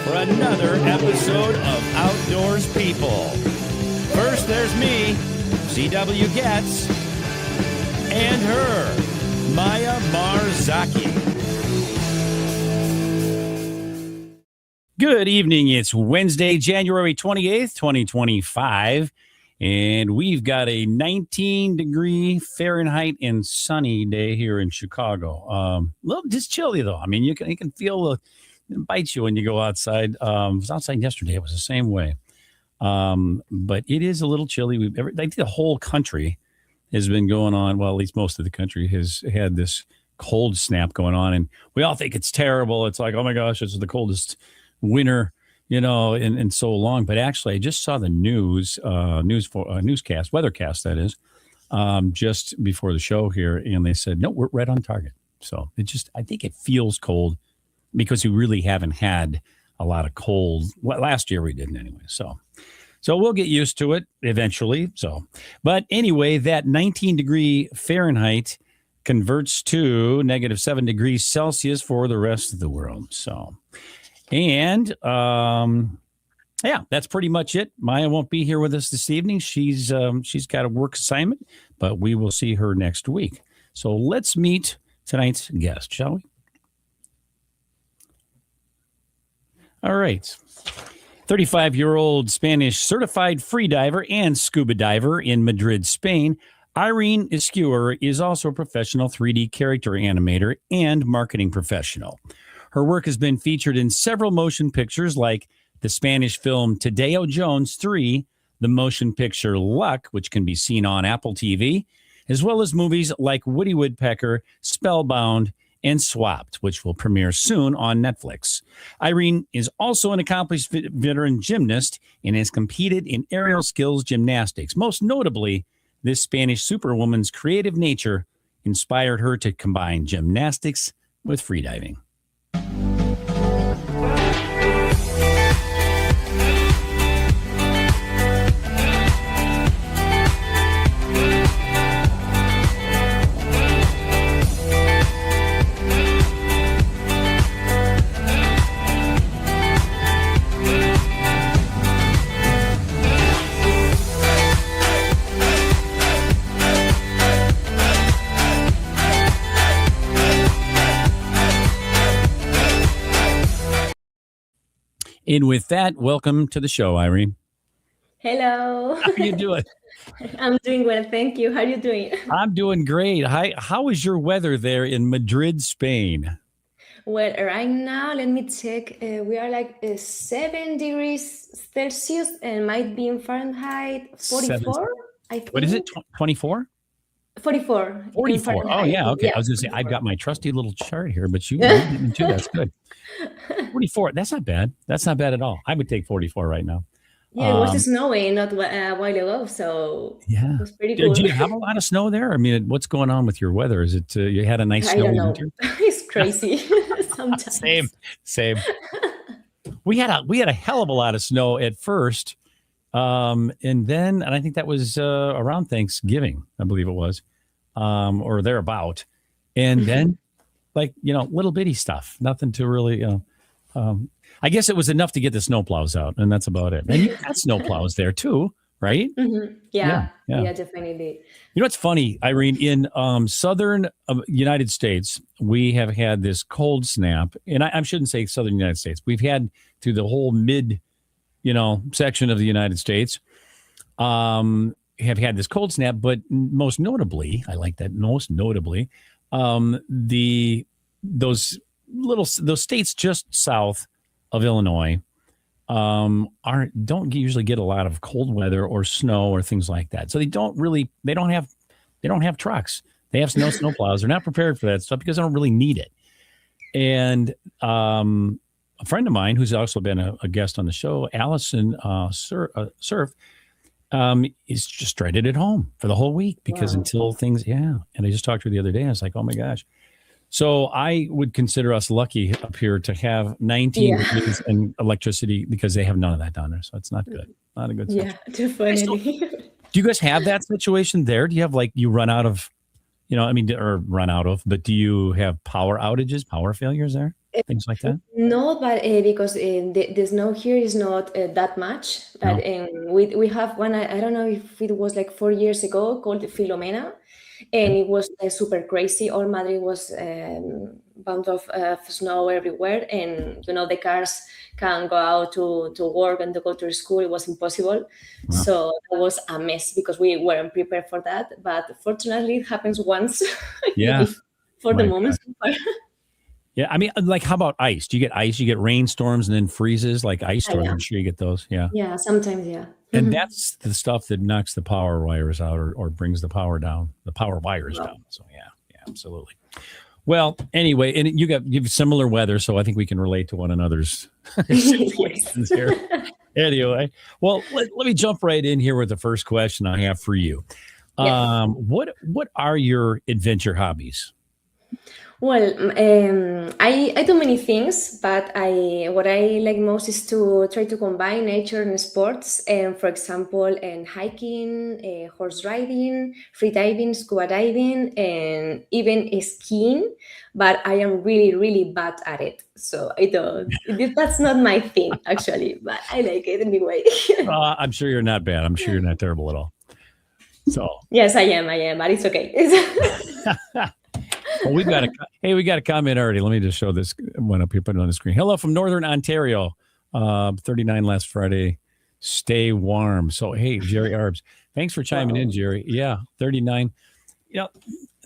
for another episode of Outdoors People. First, there's me, CW Getz, and her, Maya Marzaki. Good evening. It's Wednesday, January 28th, 2025, and we've got a 19-degree Fahrenheit and sunny day here in Chicago. A little just chilly, though. I mean, you can feel it bites you when you go outside. I was outside yesterday. It was the same way. But it is a little chilly. I think the whole country has been going on. Well, at least most of the country has had this cold snap going on. And we all think it's terrible. It's like, oh, my gosh, it's the coldest winter, in so long. But actually, I just saw the newscast, weathercast, that is, just before the show here. And they said, no, we're right on target. So I think it feels cold because we really haven't had a lot of cold. Well, last year we didn't anyway. So we'll get used to it eventually. But anyway, that 19-degree Fahrenheit converts to -7 degrees Celsius for the rest of the world. And that's pretty much it. Maya won't be here with us this evening. She's got a work assignment, but we will see her next week. So let's meet tonight's guest, shall we? All right. 35-year-old Spanish certified freediver and scuba diver in Madrid, Spain, Irene Escuer is also a professional 3D character animator and marketing professional. Her work has been featured in several motion pictures like the Spanish film Tadeo Jones 3, the motion picture Luck, which can be seen on Apple TV, as well as movies like Woody Woodpecker, Spellbound, and Swapped, which will premiere soon on Netflix. Irene is also an accomplished veteran gymnast and has competed in aerial skills gymnastics. Most notably, this Spanish superwoman's creative nature inspired her to combine gymnastics with freediving. And with that, welcome to the show, Irene. Hello. How are you doing? I'm doing well, thank you. How are you doing? I'm doing great. How is your weather there in Madrid, Spain? Well, right now, let me check. We are like 7 degrees Celsius and might be in Fahrenheit 44, I think. What is it, 24? 44. 44. Oh, yeah. Okay. Yeah, I was going to say, 44. I've got my trusty little chart here, but you didn't too. That's good. 44. That's not bad. That's not bad at all. I would take 44 right now. Yeah, it was snowing not a while ago, so yeah, it was pretty cool. Do you have a lot of snow there? I mean, what's going on with your weather? Is it you had a nice snowy winter? It's crazy sometimes. Same. We had a hell of a lot of snow at first, and I think that was around Thanksgiving, I believe it was, or thereabout, and then little bitty stuff, nothing to really. I guess it was enough to get the snowplows out, and that's about it. And you got snowplows there too, right? Mm-hmm. Yeah, definitely. You know what's funny, Irene? In southern United States, we have had this cold snap, and I shouldn't say southern United States. We've had through the whole mid, section of the United States, have had this cold snap. But most notably, I like that. Most notably, those states just south of Illinois don't usually get a lot of cold weather or snow or things like that. So they don't have trucks. They have snowplows. They're not prepared for that stuff because they don't really need it. And a friend of mine who's also been a guest on the show, Allison Surf, is just stranded at home for the whole week because until things, and I just talked to her the other day. I was like, oh my gosh. So I would consider us lucky up here to have 19 degrees and electricity because they have none of that down there. So it's not good. Not a good situation. Yeah, definitely. Do you guys have that situation there? Do you have you run out of, but do you have power outages, power failures there? things like that? No, but because the snow here is not that much. But No. we have one. I don't know if it was like 4 years ago, called Filomena, and Okay. it was super crazy. All Madrid was bound of snow everywhere, and the cars can go out to work and to go to school. It was impossible. Wow. So that was a mess because we weren't prepared for that. But fortunately, it happens once Yeah. for the My moment. gosh. Yeah. I mean, like, how about ice? Do you get ice? You get rainstorms and then freezes, like ice storms. Yeah. I'm sure you get those. Yeah. Yeah, sometimes, yeah. And that's the stuff that knocks the power wires out or brings the power down, the power wires down. So yeah, absolutely. Well, anyway, and you have similar weather, so I think we can relate to one another's situations here. Anyway, well, let me jump right in here with the first question I have for you. Yes. What are your adventure hobbies? Well, I do many things, but what I like most is to try to combine nature and sports. And for example, hiking, horse riding, free diving, scuba diving, and even skiing. But I am really, really bad at it, so I don't. That's not my thing actually, but I like it anyway. I'm sure you're not bad. I'm sure you're not terrible at all. So Yes, I am, but it's okay. well, we got a comment already. Let me just show this one up here, put it on the screen. Hello from Northern Ontario. 39 last Friday. Stay warm. So, hey, Jerry Arbs, thanks for chiming in, Jerry. Yeah, 39.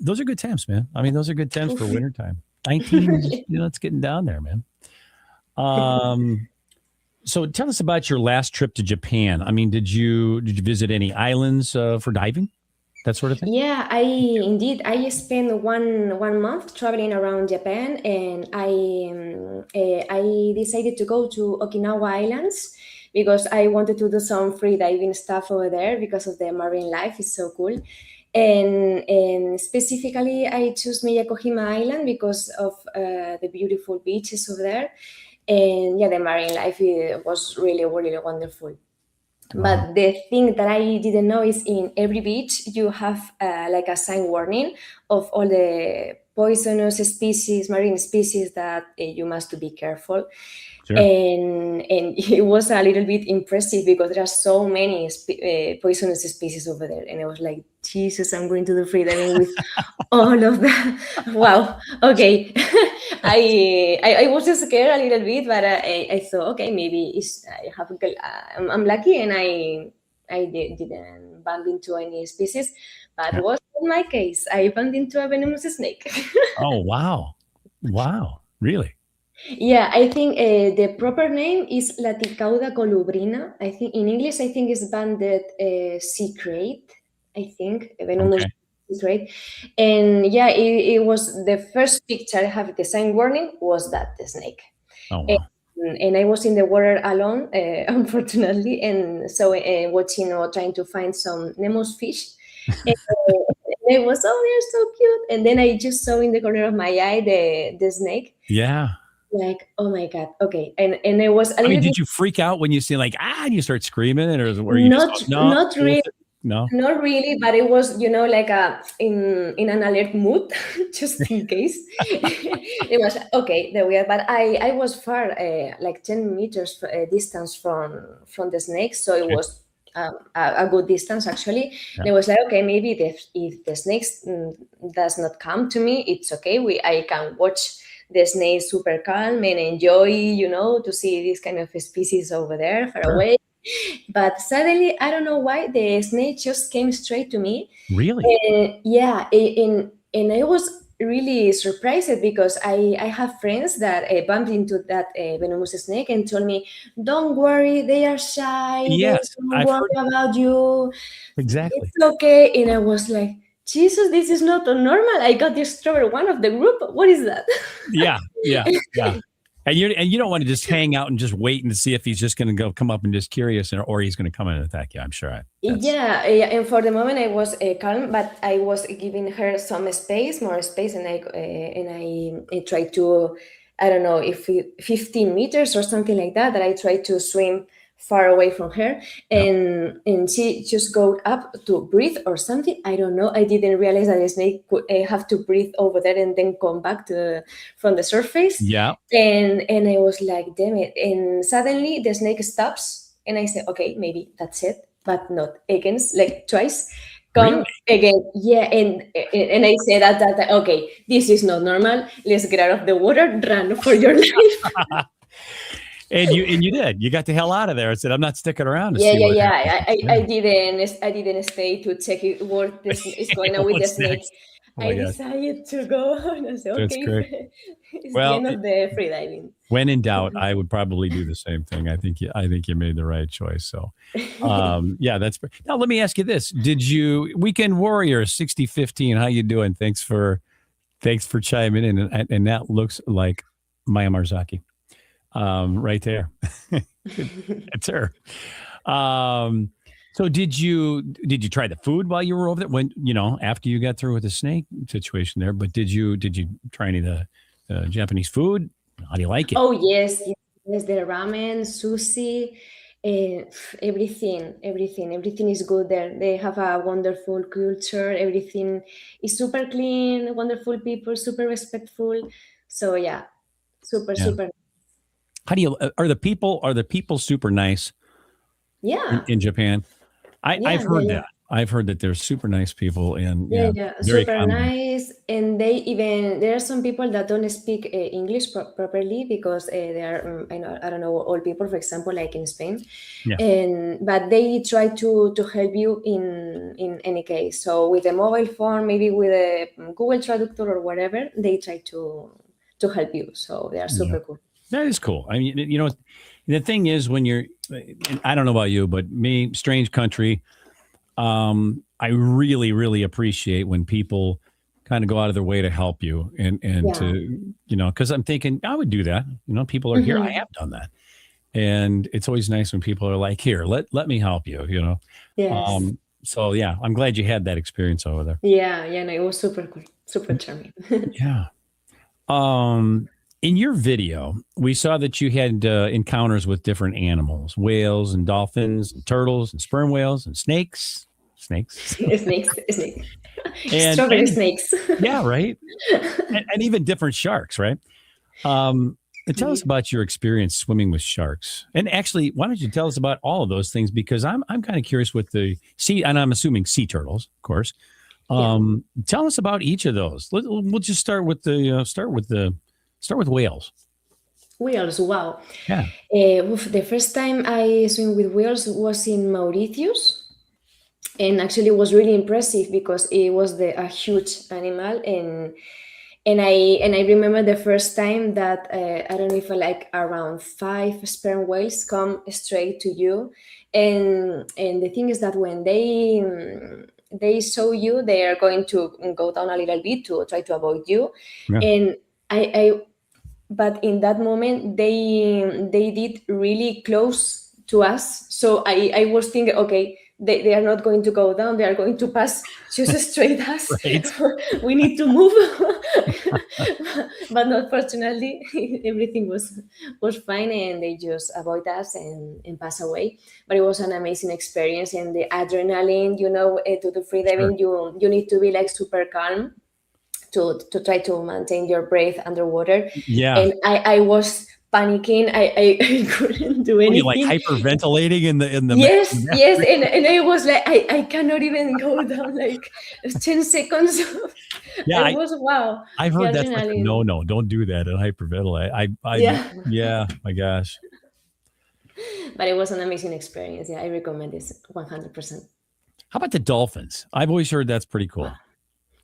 Those are good temps, man. I mean, those are good temps for wintertime. 19, it's getting down there, man. So tell us about your last trip to Japan. I mean, did you visit any islands for diving? That sort of thing? Yeah, I spent one month traveling around Japan, and I decided to go to Okinawa Islands because I wanted to do some free diving stuff over there because of the marine life. It's so cool. And specifically, I chose Miyakohima Island because of the beautiful beaches over there. And yeah, the marine life was really, really wonderful. Wow. But the thing that I didn't know is in every beach you have like a sign warning of all the poisonous species, marine species that you must be careful. Sure. And it was a little bit impressive because there are so many poisonous species over there, and I was like, Jesus, I'm going to do free diving with all of that. Wow. Okay. I was scared a little bit, but I thought, okay, maybe I'm lucky, and I didn't bump into any species, but was in my case, I bumped into a venomous snake. Oh, wow. Wow. Really? Yeah, I think the proper name is Laticauda colubrina. I think in English, I think it's banded sea crate. I think venomous sea crate. And yeah, it was the first picture I have. The sign warning was that the snake. Oh, wow. And I was in the water alone, unfortunately, and so watching or trying to find some Nemo's fish. And it was, oh, they're so cute. And then I just saw in the corner of my eye the snake. Yeah. Like, oh my God, okay. And it was a little did bit, you freak out when you see like, and you start screaming, or were you just, not really, no, not really, but it was, like in an alert mood, just in case. It was okay, there we are. But I was far, like 10 meters distance from the snake, so it was a good distance actually. Yeah. And it was like, okay, maybe if the snake does not come to me, it's okay. I can watch the snake super calm and enjoy, to see this kind of species over there far away. But suddenly, I don't know why, the snake just came straight to me. Really? Yeah, and I was really surprised because I have friends that bumped into that venomous snake and told me, "Don't worry, they are shy. Yes, they I've don't worry heard about you. exactly. It's okay." And I was like, Jesus, this is not normal. I got discovered one of the group. What is that? Yeah. And you don't want to just hang out and just wait and see if he's just going to come up and just curious, or he's going to come in and attack you. I'm sure. Yeah. And for the moment I was calm, but I was giving her some more space, and I tried to, I don't know, if 15 meters or something like that I tried to swim far away from her, and she just go up to breathe or something. I don't know. I didn't realize that the snake could have to breathe over there and then come back from the surface. Yeah. And I was like, damn it. And suddenly the snake stops, and I said, okay, maybe that's it, but not again, like twice. Come Really? again, yeah, and I said at that time, okay, this is not normal. Let's get out of the water, run for your life. And you did. You got the hell out of there. I said, I'm not sticking around to Yeah, see yeah, what yeah. happens. I didn't stay to check it, what is going on with the What's snake. next? Oh I my gosh. decided to go, and I said, That's okay, great. it's the Well, end of the free diving. when in doubt, I would probably do the same thing. I think you made the right choice. So, yeah, that's now. Let me ask you this: did you Weekend Warrior 6015? How you doing? Thanks for chiming in, and that looks like Maya Marzaki, right there. That's her. So did you try the food while you were over there? When after you got through with the snake situation there, but did you try any of the Japanese food? How do you like it? Oh yes, the ramen, sushi, everything is good there. They have a wonderful culture. Everything is super clean, wonderful people, super respectful. So yeah, super. How do you are the people super nice? Yeah. In Japan, I've heard Yeah. that. I've heard that they're super nice people and Yeah, very super accommodating. nice. And there are some people that don't speak English properly because they are I don't know, all people, for example, like in Spain. Yeah. But they try to help you in any case. So with a mobile phone, maybe with a Google Traductor or whatever, they try to help you. So they are super cool. That is cool. I mean, the thing is when you're, I don't know about you, but me, strange country. I really, really appreciate when people kind of go out of their way to help you and to, because I'm thinking I would do that. People are here. I have done that. And it's always nice when people are like, here, let me help you, Yes. So yeah, I'm glad you had that experience over there. Yeah, no, it was super cool, super charming. Yeah. In your video, we saw that you had encounters with different animals, whales and dolphins, and turtles and sperm whales and snakes. Snakes. And strawberry snakes. Yeah, right. And even different sharks, right? Tell us about your experience swimming with sharks. And actually, why don't you tell us about all of those things? Because I'm kind of curious with the sea, and I'm assuming sea turtles, of course. Tell us about each of those. We'll just start with whales. Whales, wow. Yeah. The first time I swim with whales was in Mauritius. And actually it was really impressive because it was a huge animal. And I remember the first time that I don't know if like around 5 sperm whales come straight to you. And the thing is that when they saw you, they are going to go down a little bit to try to avoid you. Yeah. And but in that moment they did really close to us. So I was thinking, okay, they are not going to go down, they are going to pass just straight us. Right. We need to move. But unfortunately everything was fine and they just avoid us and pass away. But it was an amazing experience, and the adrenaline, to the freediving, sure. You need to be like super calm to try to maintain your breath underwater. Yeah. And I was panicking. I couldn't do anything. Were you like hyperventilating in the Yes. And I was like, I cannot even go down like 10 seconds. Yeah. It was wow. I've heard that's like no, don't do that and hyperventilate. Yeah, my gosh. But it was an amazing experience. Yeah, I recommend this 100%. How about the dolphins? I've always heard that's pretty cool. Wow.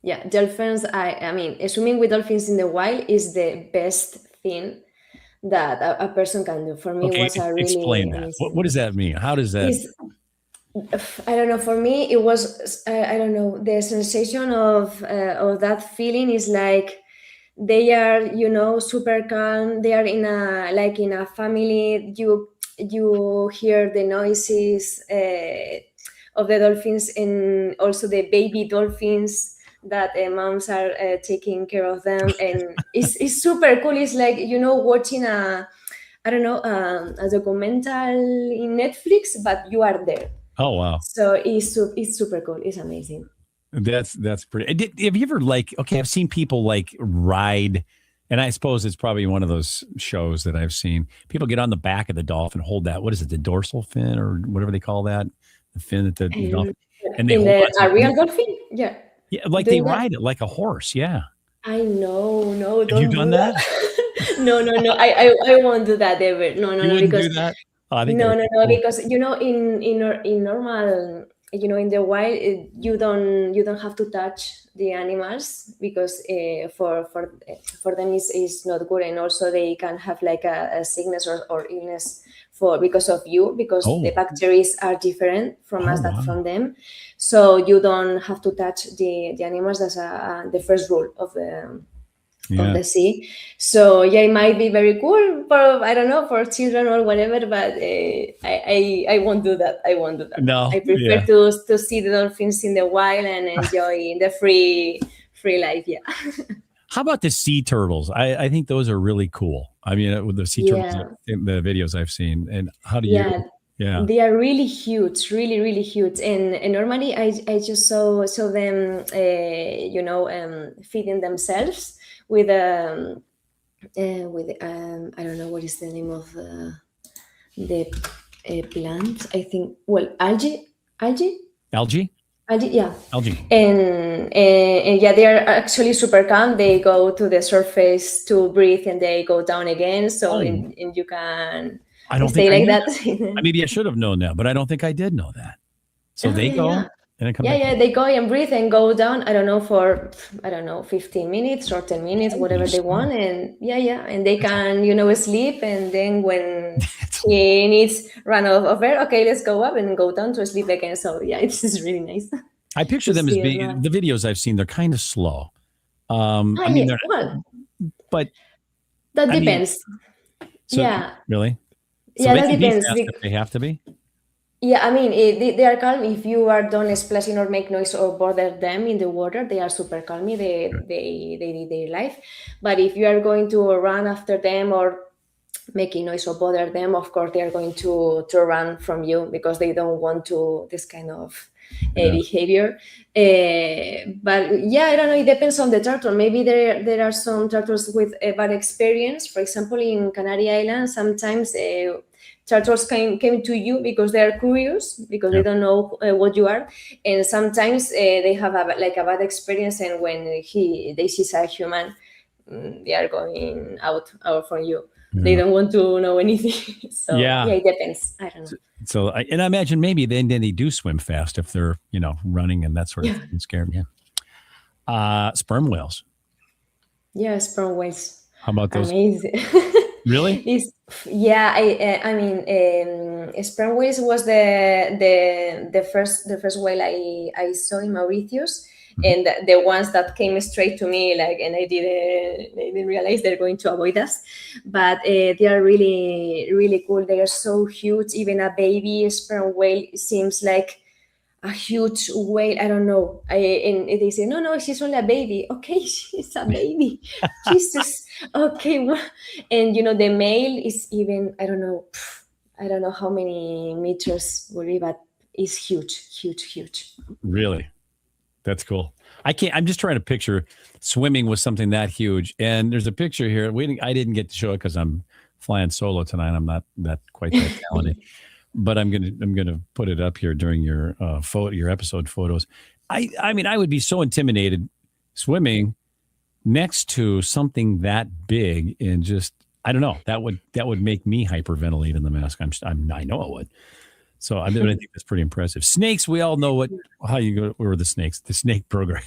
Yeah, dolphins. I mean, swimming with dolphins in the wild is the best thing that a person can do. For me, it was a really explain that. What does that mean? How does that? I don't know. For me, it was I don't know. The sensation of that feeling is like they are, super calm. They are in a family. You hear the noises of the dolphins and also the baby dolphins that moms are taking care of them, and it's super cool. It's like watching a I don't know, a documental in Netflix, but you are there. Oh wow. So it's super cool. It's amazing. That's pretty. Have you ever okay, I've seen people ride, and I suppose it's probably one of those shows that I've seen. People get on the back of the dolphin, hold that. What is it, the dorsal fin or whatever they call that? The fin that the dolphin, and they In hold a real dolphin? Yeah. yeah, like they ride it like a horse. Yeah. I know. No, Have you don't done do that? that. No. I won't do that ever. No, You wouldn't because do that? Oh, I think that no, would be cool. because in normal, in the wild, you don't have to touch the animals because for them is not good, and also they can have like a sickness or illness because of you, because the Oh. bacteria are different from us that Wow. from them, so you don't have to touch the animals. That's the first rule of the sea. So yeah, it might be very cool for, I don't know, for children or whatever, but I won't do that. I won't do that. No. I prefer to see the dolphins in the wild and enjoy the free life. Yeah. How about the sea turtles? I think those are really cool. I mean, with the sea turtles in the videos I've seen. And how do you? Yeah. They are really huge, really, really huge. And normally I just saw them, feeding themselves with I don't know what is the name of the plant. I think, well, algae. Yeah. Algae. And yeah, they are actually super calm. They go to the surface to breathe and they go down again. So and you can stay like that. Maybe I should have known that, but I don't think I did know that. So they go and then come back. Yeah, they go and breathe and go down. I don't know, for 15 minutes or 10 minutes, whatever they want. And and they can, sleep. And then when he needs run of air, okay, let's go up and go down to sleep again. So yeah, it's just really nice. I picture them as being, the videos I've seen, they're kind of slow. I mean, but that depends. Really? So yeah, that depends. If they have to be. Yeah, I mean, they are calm. If you are don't splashing or make noise or bother them in the water, they are super calmy. They need their life. But if you are going to run after them or making noise or bother them, of course they are going to run from you because they don't want to this kind of behavior. But yeah, I don't know. It depends on the turtle. Maybe there are some turtles with a bad experience. For example, in Canary Islands, sometimes turtles came to you because they are curious, because they don't know what you are, and sometimes they have a bad experience, and when they see a human, they are going out from you. They don't want to know anything. So yeah, it depends. I don't know. So and I imagine maybe then they do swim fast if they're running and that sort of thing. Scared. Yeah. Sperm whales. Yeah, sperm whales. How about those? Amazing. Really? I mean, sperm whales was the first whale I saw in Mauritius. And the ones that came straight to me, and I didn't realize they're going to avoid us, but they are really, really cool. They are so huge. Even a baby sperm whale seems like a huge whale. I don't know. And they say, no, she's only a baby. Okay, she's a baby. Jesus. Okay. And the male is even, I don't know how many meters will be, but it's huge. Really? That's cool. I'm just trying to picture swimming with something that huge. And there's a picture here. I didn't get to show it because I'm flying solo tonight. I'm not quite that talented, but I'm gonna put it up here during your episode photos. I mean, I would be so intimidated swimming next to something that big, and just, I don't know, that would make me hyperventilate in the mask. I know it would. So I think that's pretty impressive. Snakes, we all know how you go, or the snake program.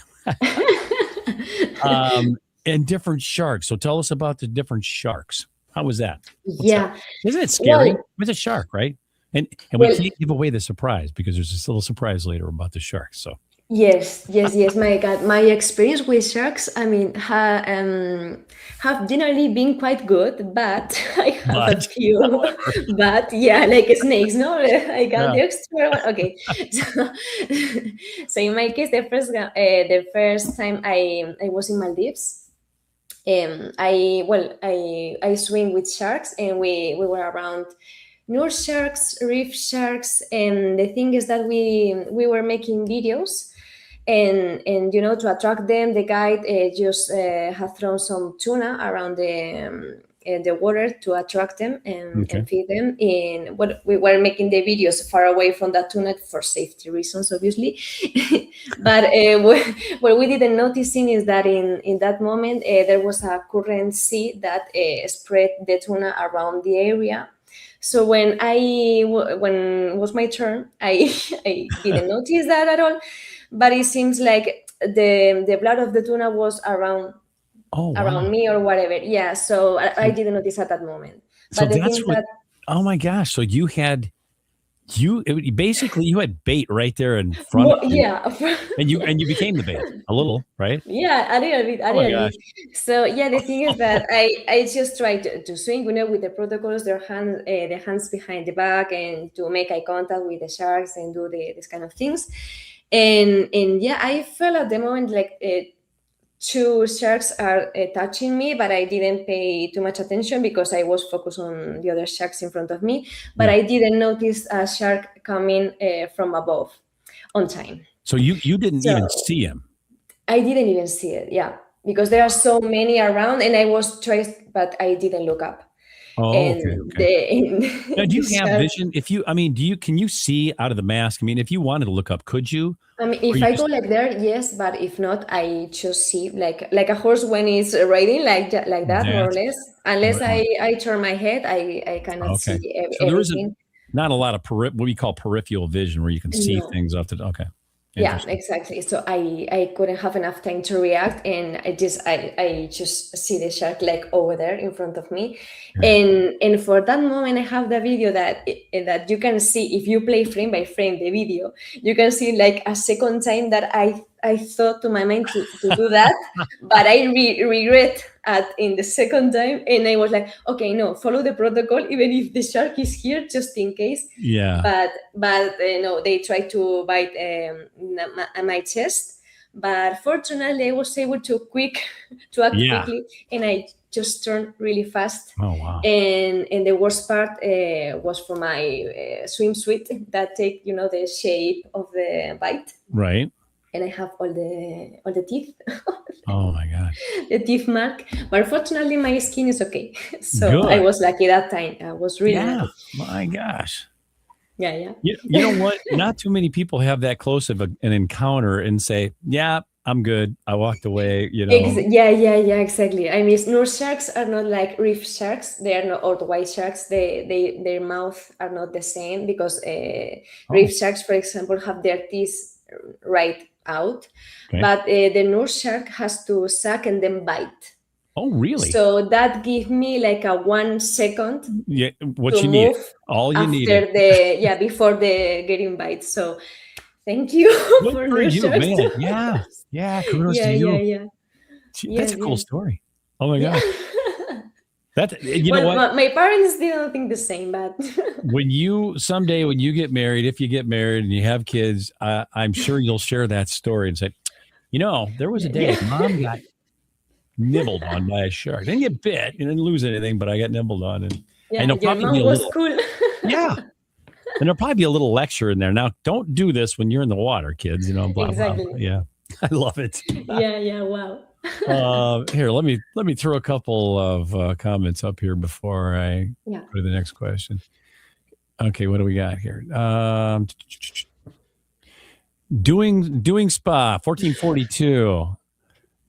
And different sharks. So tell us about the different sharks. How was that? Isn't it scary? It's a shark, right? And we can't give away the surprise because there's this little surprise later about the sharks. So Yes. My God, my experience with sharks, I mean, have generally been quite good, but I have a few. But yeah, like snakes, no? I got the extra one. Okay. So in my case, the first time I was in Maldives, I swim with sharks, and we were around North sharks, reef sharks, and the thing is that we were making videos, and to attract them, the guide just had thrown some tuna around the water to attract them Okay. and feed them. In what we were making the videos far away from that tuna for safety reasons, obviously. But what we didn't noticing is that in that moment there was a current sea that spread the tuna around the area. So when when it was my turn, I didn't notice that at all, but it seems like the blood of the tuna was Oh, wow. around me or whatever. Yeah, so I didn't notice at that moment. So But the that's thing what, that oh my gosh. So basically you had bait right there in front of you, yeah. and you became the bait a little, right? Yeah, a little bit, a Oh my little gosh. bit. So yeah, the thing is that I just try to swing, with the protocols, the hands behind the back, and to make eye contact with the sharks and do this kind of things. And yeah, I felt at the moment like two sharks are touching me, but I didn't pay too much attention because I was focused on the other sharks in front of me. But Yeah. I didn't notice a shark coming from above on time. So you didn't even So see him. I didn't even see it, yeah, because there are so many around, and I was traced, but I didn't look up. Oh, okay, And okay. Now, do the you have shark. vision? Can you see out of the mask? I mean, if you wanted to look up, could you? I mean, Or if you I go just, like there, yes, but if not, I just see like a horse when it's riding, like that, more or that's less. Unless wow. I turn my head, I cannot see Okay. So there isn't anything. not a lot of what we call peripheral vision where you can see No. things up to, okay. Yeah, Interesting. exactly. So I couldn't have enough time to react, and I just see the shark like over there in front of me, Yeah. and for that moment I have the video that you can see if you play frame by frame the video. You can see like a second time that I thought to my mind to do that, but I regret at in the second time, and I was like, okay, no, follow the protocol even if the shark is here just in case. Yeah. But no, they tried to bite my chest, but fortunately I was able to act Yeah. quickly, and I just turned really fast. Oh, wow. And the worst part was for my swimsuit that take the shape of the bite, Right. and I have all the teeth, Oh my God. the teeth mark. But fortunately, my skin is okay. So I Good. was lucky that time. I was really Yeah. lucky. My gosh. Yeah, yeah. You know what? Not too many people have that close of an encounter and say, yeah, I'm good. I walked away, Yeah, exactly. I mean, North sharks are not like reef sharks. They are not, or the white sharks. Their mouth are not the same because Oh, reef sharks, for example, have their teeth right out, okay. but the North shark has to suck and then bite. Oh, really? So that gives me like a 1 second Yeah. What to you needed. move All you needed. after before the getting bite. So thank you Good for for North you, sharks. man. Yeah. Yeah. Kudos to Yeah, yeah, you. yeah. That's Yes, a cool yes. story. Oh my Yeah. gosh. You know Well, what? my parents didn't think the same, but Someday when you get married, if you get married and you have kids, I'm sure you'll share that story and say, there was a day yeah, mom got nibbled on by a shark. Didn't get bit, you didn't lose anything, but I got nibbled on. And yeah, there'll your probably be mom a was little, cool. yeah. And there'll probably be a little lecture in there. Now, don't do this when you're in the water, kids, blah, blah, blah. Exactly. Yeah. I love it. Yeah, yeah, wow. Here, let me throw a couple of comments up here before I Yeah. go to the next question. Okay, what do we got here? Doing spa 1442,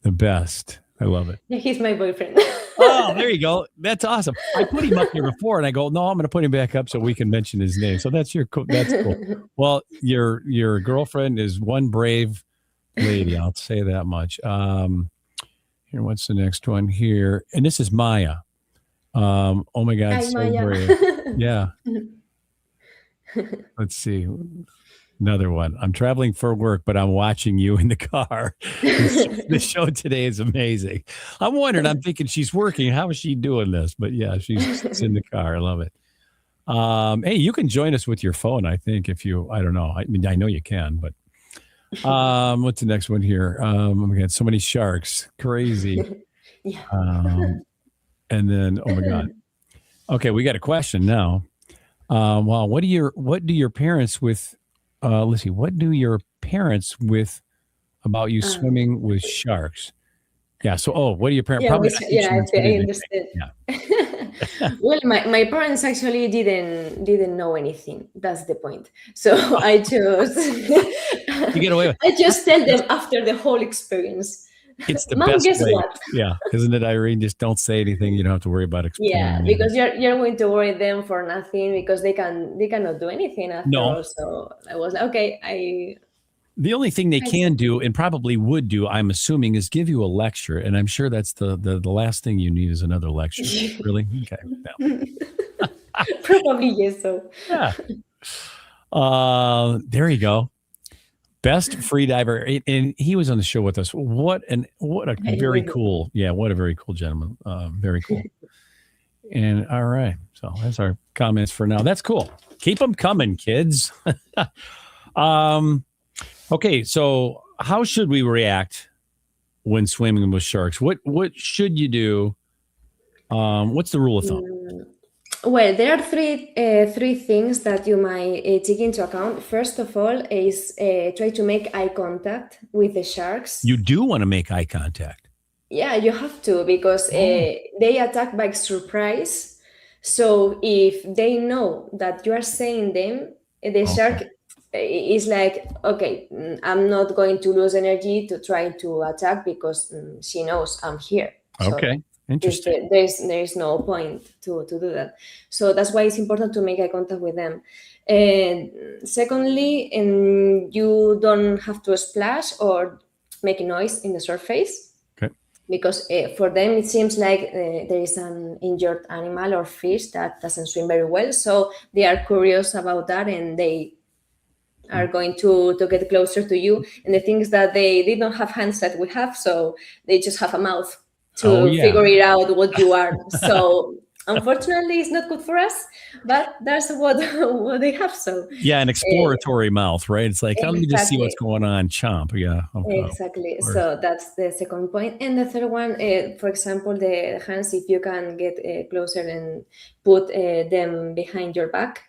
the best. I love it. Yeah, he's my boyfriend. Oh, there you go. That's awesome. I put him up here before, and I go, no, I'm going to put him back up so we can mention his name. So that's that's cool. Well, your girlfriend is one brave lady. I'll say that much. Here, what's the next one here? And this is Maya. Oh my God, Hi, so Maya. brave. Yeah. Let's see. Another one. I'm traveling for work, but I'm watching you in the car. The show today is amazing. I'm thinking she's working. How is she doing this? But yeah, she's in the car. I love it. Hey, you can join us with your phone, I think, I don't know. I mean, I know you can, but what's the next one here? We got so many sharks. Crazy. Yeah. And then, oh my God. Okay, we got a question now. Well, what do your parents with? Let's see. What do your parents with about you Um, swimming with sharks? Yeah. So, what do your parents? yeah, Probably. which, I think yeah, she means what I do they understand. think? Well, my parents actually didn't know anything. That's the point. So I just You get away with. I just tell That's them after the whole experience. It's the Mom, best guess way. what? Yeah, isn't it, Irene? Just don't say anything. You don't have to worry about telling Yeah, them anything. because you're going to worry them for nothing because they cannot do anything after No, all. So I was like, okay, the only thing they I can do, and probably would do, I'm assuming, is give you a lecture. And I'm sure that's the last thing you need is another lecture. Really? Okay. No. probably yes. So Yeah. There you go. Best free diver, and he was on the show with us. What a very cool, what a very cool gentleman. Very cool. And all right, so that's our comments for now. That's cool. Keep them coming, kids. Okay, so how should we react when swimming with sharks? What should you do? What's the rule of thumb? Well, there are three things that you might take into account. First of all, is try to make eye contact with the sharks. You do want to make eye contact. Yeah, you have to because they attack by surprise. So if they know that you are saying them, the shark is like, okay, I'm not going to lose energy to try to attack because she knows I'm here. So Okay. Interesting. there is no point to do that. So that's why it's important to make eye contact with them. And secondly, you don't have to splash or make noise in the surface. Okay. Because for them it seems like there is an injured animal or fish that doesn't swim very well. So they are curious about that and they are going to get closer to you. And the thing is that they don't have hands that we have, so they just have a mouth to figure it out what you are. So unfortunately, it's not good for us, but that's what they have. So an exploratory mouth, right? It's like, let me just see what's going on. Chomp. Yeah. Okay. Exactly. So that's the second point. And the third one, for example, the hands, if you can get closer and put them behind your back,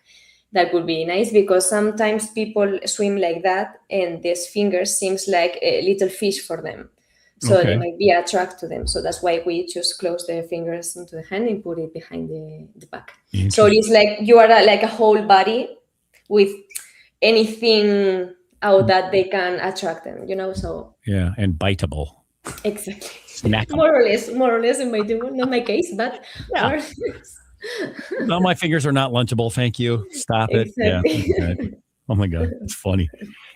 that would be nice because sometimes people swim like that and these fingers seems like a little fish for them. So they might be attracted to them. So that's why we just close the fingers into the hand and put it behind the back. So it's like you are like a whole body with anything out that they can attract them, so. Yeah, and biteable. Exactly. Snackable. More or less in my case, but more or less. No, my fingers are not lunchable. Thank you. Stop it. Exactly. Yeah. Oh my God. It's funny.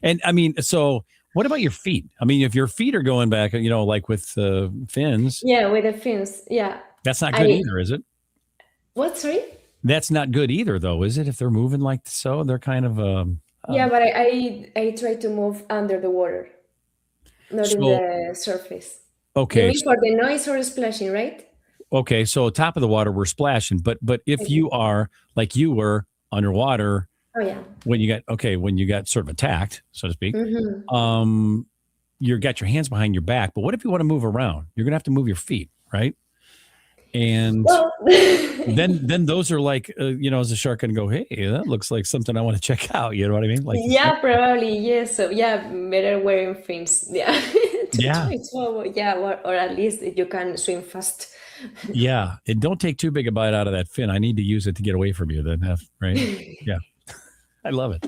And I mean, so what about your feet? I mean, if your feet are going back, like with fins. Yeah, with the fins. Yeah. That's not good either, is it? What? Sorry? That's not good either, though, is it? If they're moving like so, they're kind of. Yeah, but I try to move under the water, not in the surface. Okay. You mean for the noise or splashing, right? Okay, so top of the water, we're splashing, but if you are like you were underwater, when you got sort of attacked, so to speak, you got your hands behind your back. But what if you want to move around? You're gonna have to move your feet, right? And then those are like, is the shark gonna go, hey, that looks like something I want to check out? You know what I mean? Like, probably yes. So better wearing fins. Yeah. Or at least you can swim fast. Yeah, and don't take too big a bite out of that fin. I need to use it to get away from you. Then, right? Yeah, I love it.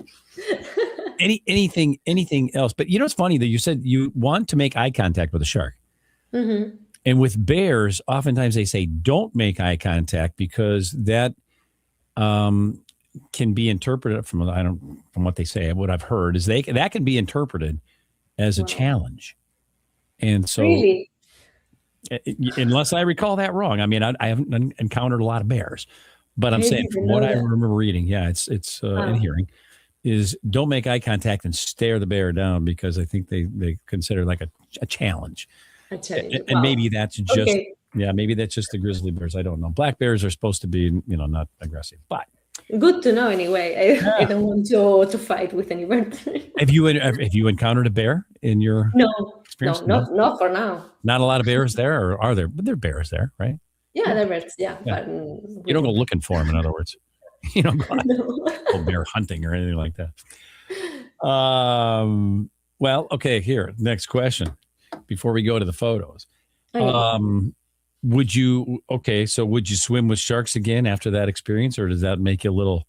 Anything else? But it's funny that you said you want to make eye contact with a shark, and with bears, oftentimes they say don't make eye contact because that can be interpreted from what they say. What I've heard is that can be interpreted as a challenge, and so. Really? Unless I recall that wrong. I mean, I haven't encountered a lot of bears, but I'm saying from what I remember reading, it's and hearing, is don't make eye contact and stare the bear down because I think they consider like a challenge. And maybe that's just maybe that's just the grizzly bears. I don't know. Black bears are supposed to be not aggressive, but good to know anyway. I don't want to fight with any bird. Have you encountered a bear in your? No. experience? Not for now. Not a lot of bears there, or are there? But there are bears there, right? Yeah, there birds. Yeah. Yeah. But You don't go looking for them, in other words. You don't go, no. go bear hunting or anything like that. Well, okay, here. Next question before we go to the photos. Okay. Would you swim with sharks again after that experience, or does that make you a little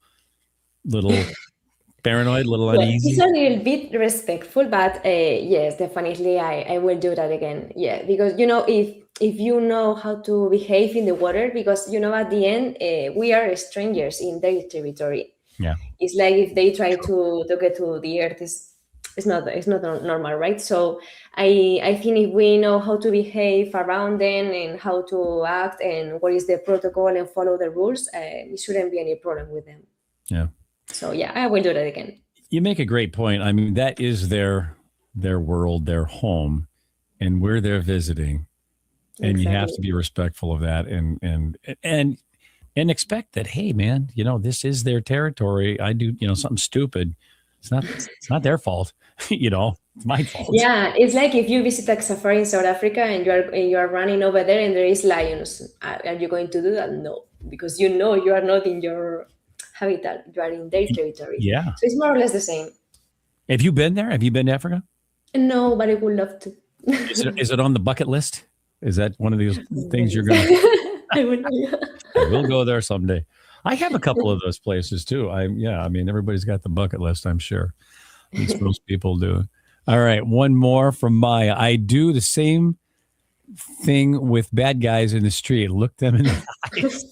paranoid, a little Well, uneasy? it's a little bit respectful, but yes, definitely I will do that again. Yeah, because if you know how to behave in the water, because at the end we are strangers in their territory. Yeah. It's like if they try to get to the earth, it's not normal, right? So I think if we know how to behave around them and how to act and what is the protocol and follow the rules, it shouldn't be any problem with them. Yeah. So yeah, I will do that again. You make a great point. I mean, that is their world, their home, and we're there visiting, and you have to be respectful of that, and expect that. Hey, man, this is their territory. I do, something stupid. It's not their fault. It's my fault. Yeah, it's like if you visit a safari in South Africa and you are running over there and there is lions. Are you going to do that? No, because you are not in your habitat. You are in their territory. Yeah. So it's more or less the same. Have you been there? Have you been to Africa? No, but I would love to. Is it on the bucket list? Is that one of these things you're going to? I would. We'll go there someday. I have a couple of those places too. I mean, everybody's got the bucket list, I'm sure. At least most people do. All right, one more from Maya. I do the same thing with bad guys in the street. Look them in the eyes.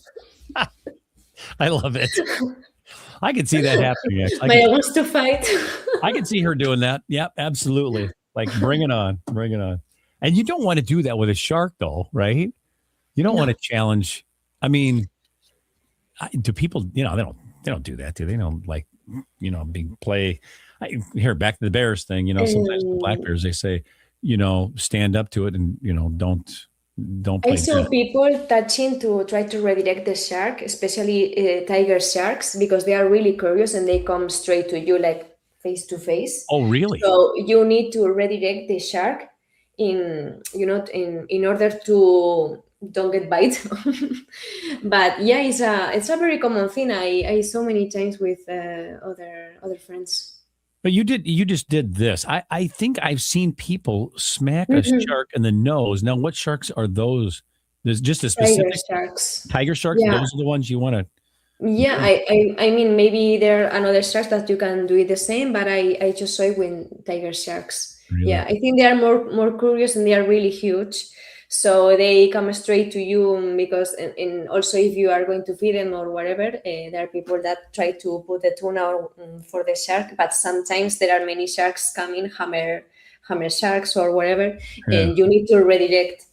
I love it. I can see that happening. Actually. Maya wants to fight. I can see her doing that. Yep, absolutely. Like, bring it on. Bring it on. And you don't want to do that with a shark, though, right? You don't want to challenge. I mean, do people, they don't do that, do they? They don't big play. I hear back to the bears thing, sometimes the black bears, they say, stand up to it and, don't play. I saw people touching to try to redirect the shark, especially tiger sharks, because they are really curious and they come straight to you, like face to face. Oh, really? So you need to redirect the shark in order to don't get bite. But yeah, it's a very common thing. I saw many times with other friends. But you just did this. I think I've seen people smack a shark in the nose. Now, what sharks are those? There's just a specific tiger sharks. Yeah. Those are the ones you want to. Yeah, I mean, maybe there are another sharks that you can do it the same, but I just saw it with tiger sharks. Really? Yeah, I think they are more curious and they are really huge. So they come straight to you because, and also if you are going to feed them or whatever, there are people that try to put the tuna for the shark, but sometimes there are many sharks coming, hammer sharks or whatever, and you need to redirect,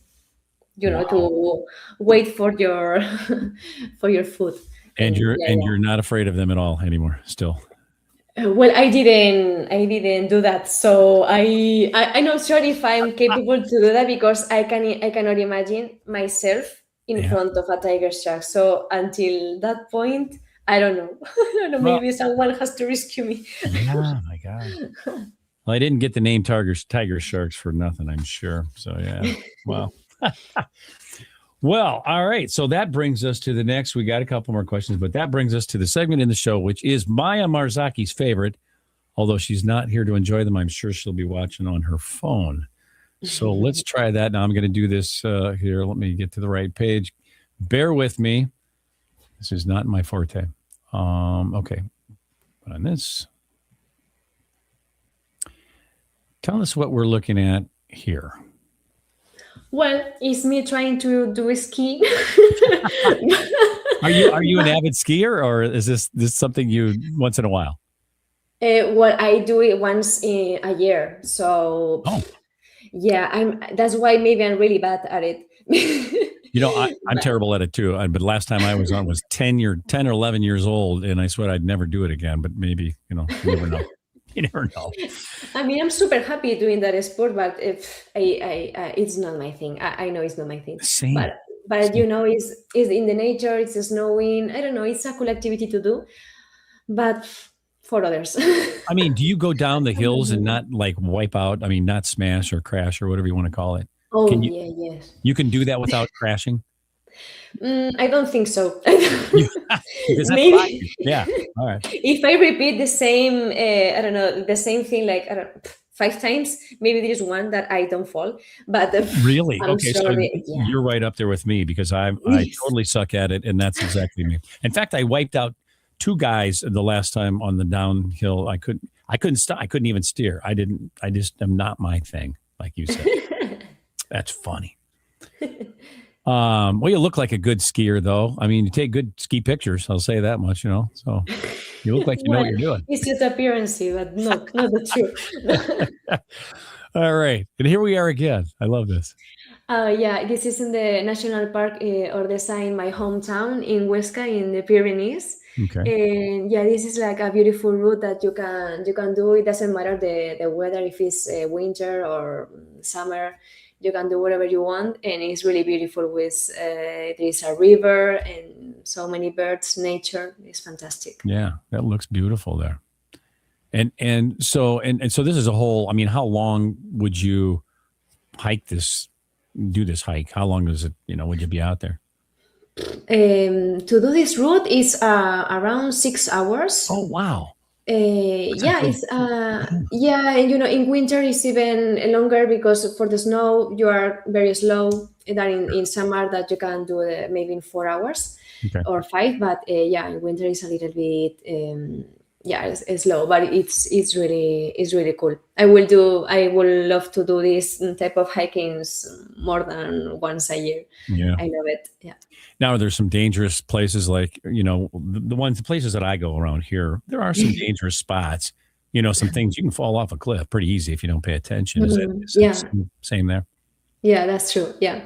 to wait for your for your food. And you're not afraid of them at all anymore, still. Well, I didn't do that, so I'm not sure if I'm capable to do that because I cannot imagine myself in front of a tiger shark. So until that point, I don't know. Maybe someone has to rescue me. Yeah, my God. Well, I didn't get the name tiger sharks for nothing, I'm sure. So yeah, wow. Well, all right. So that brings us to the next. We got a couple more questions, but that brings us to the segment in the show, which is Maya Marzaki's favorite. Although she's not here to enjoy them, I'm sure she'll be watching on her phone. So let's try that. Now I'm going to do this here. Let me get to the right page. Bear with me. This is not my forte. Okay. Put on this. Tell us what we're looking at here. Well, it's me trying to do a ski. Are you an avid skier, or is this something you once in a while? Well, I do it once in a year. So yeah, that's why maybe I'm really bad at it. I'm terrible at it too. But last time I was on was 10 or 11 years old, and I swear I'd never do it again. But maybe, you never know. You never know. I mean, I'm super happy doing that sport, but if it's not my thing. I know it's not my thing. Same. But it's in the nature. It's snowing. I don't know. It's a cool activity to do, but for others. I mean, do you go down the hills and not like wipe out? I mean, not smash or crash or whatever you want to call it. Oh Can you? yeah, yes. You can do that without crashing. I don't think so. You- because that's what I do. Maybe Yeah. All right. if I repeat the same, I don't know, the same thing like I don't, 5 times, maybe there is one that I don't fall. But Really? I'm Okay. So sorry. Yeah. you're right up there with me because I totally suck at it, and that's exactly me. In fact, I wiped out two guys the last time on the downhill. I couldn't stop. I couldn't even steer. I just am not my thing, like you said. That's funny. Well, you look like a good skier, though. I mean, you take good ski pictures. I'll say that much, So you look like you know what you're doing. It's just appearance, but not the truth. All right. And here we are again. I love this. Yeah, this is in the national park Ordesa in my hometown in Huesca in the Pyrenees. Okay. And yeah, this is like a beautiful route that you can do. It doesn't matter the weather, if it's winter or summer. You can do whatever you want, and it's really beautiful. With there is a river and so many birds. Nature is fantastic. Yeah, that looks beautiful there. And so this is a whole. I mean, how long would you do this hike? How long does it? Would you be out there? To do this route is around 6 hours. Oh wow! Yeah, it's yeah, and in winter it's even longer because for the snow you are very slow than in summer that you can do maybe in 4 hours Okay. or 5. But yeah, in winter it's a little bit yeah, it's slow, but it's really cool. I would love to do this type of hikings more than once a year. Yeah. I love it. Yeah. Now, there's some dangerous places like, the places that I go around here, there are some dangerous spots, some things you can fall off a cliff pretty easy if you don't pay attention. Is it same there? Yeah, that's true. Yeah.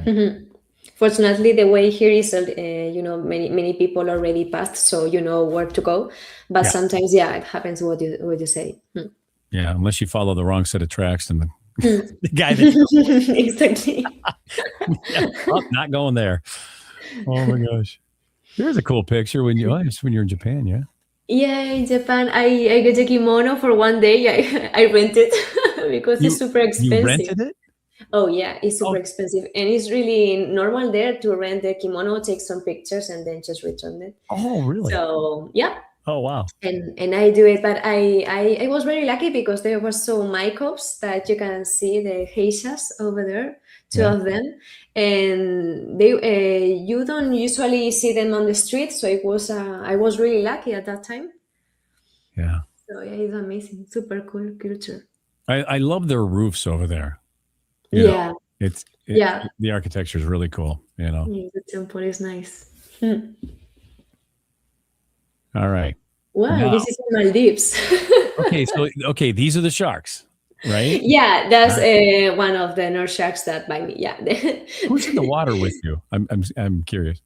Fortunately, the way here is, many people already passed, so you know where to go. But sometimes, it happens what you say. Yeah, unless you follow the wrong set of tracks and the guy that Exactly. not going there. Oh my gosh. Here's a cool picture when you're in Japan, yeah? Yeah, in Japan, I got a kimono for one day. I rented because it's super expensive. You rented it? Oh yeah, it's super expensive, and it's really normal there to rent the kimono, take some pictures, and then just return it. Oh, really? So yeah. Oh wow. And I do it, but I was very lucky because there were so Maikops that you can see the geishas over there, two of them, and they you don't usually see them on the street, so I was really lucky at that time. Yeah. So yeah, it's amazing, super cool culture. I love their roofs over there. Yeah. The architecture is really cool, Yeah, the temple is nice. All right. Wow, now, this is Maldives. okay, these are the sharks, right? Yeah, that's one of the North sharks that bite me. Yeah. Who's in the water with you? I'm curious.